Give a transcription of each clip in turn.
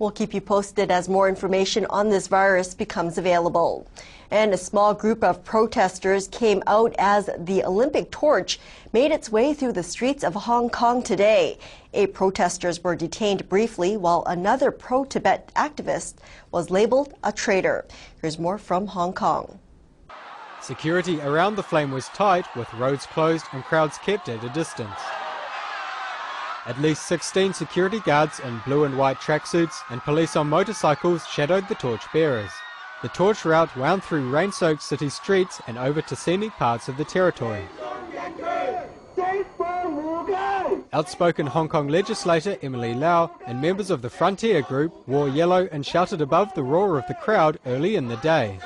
We'll keep you posted as more information on this virus becomes available. And a small group of protesters came out as the Olympic torch made its way through the streets of Hong Kong today. 8 protesters were detained briefly, while another pro-Tibet activist was labeled a traitor. Here's more from Hong Kong. Security around the flame was tight, with roads closed and crowds kept at a distance. At least 16 security guards in blue and white tracksuits and police on motorcycles shadowed the torchbearers. The torch route wound through rain-soaked city streets and over to scenic parts of the territory. Outspoken Hong Kong legislator Emily Lau and members of the Frontier Group wore yellow and shouted above the roar of the crowd early in the day.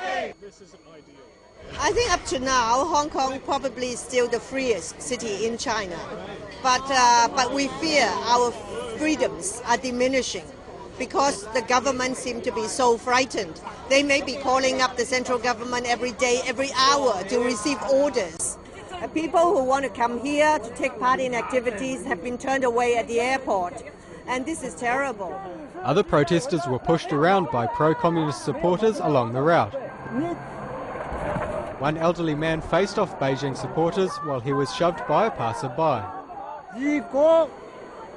I think up to now, Hong Kong probably is still the freest city in China. But we fear our freedoms are diminishing because the government seems to be so frightened. They may be calling up the central government every day, every hour to receive orders. People who want to come here to take part in activities have been turned away at the airport, and this is terrible. Other protesters were pushed around by pro-communist supporters along the route. One elderly man faced off Beijing supporters while he was shoved by a passerby.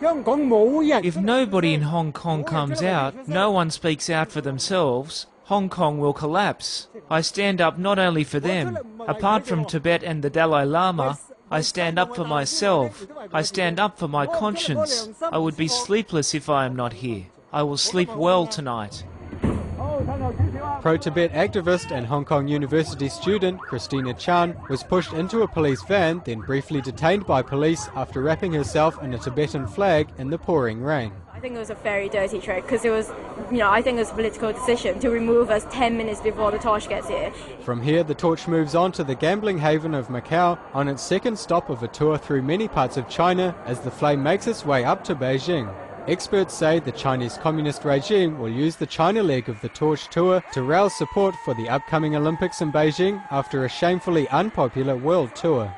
If nobody in Hong Kong comes out, no one speaks out for themselves, Hong Kong will collapse. I stand up not only for them. Apart from Tibet and the Dalai Lama, I stand up for myself. I stand up for my conscience. I would be sleepless if I am not here. I will sleep well tonight. Pro-Tibet activist and Hong Kong University student Christina Chan was pushed into a police van, then briefly detained by police after wrapping herself in a Tibetan flag in the pouring rain. I think it was a very dirty trick because it was, I think it was a political decision to remove us 10 minutes before the torch gets here. From here, the torch moves on to the gambling haven of Macau on its second stop of a tour through many parts of China as the flame makes its way up to Beijing. Experts say the Chinese communist regime will use the China leg of the torch tour to rouse support for the upcoming Olympics in Beijing after a shamefully unpopular world tour.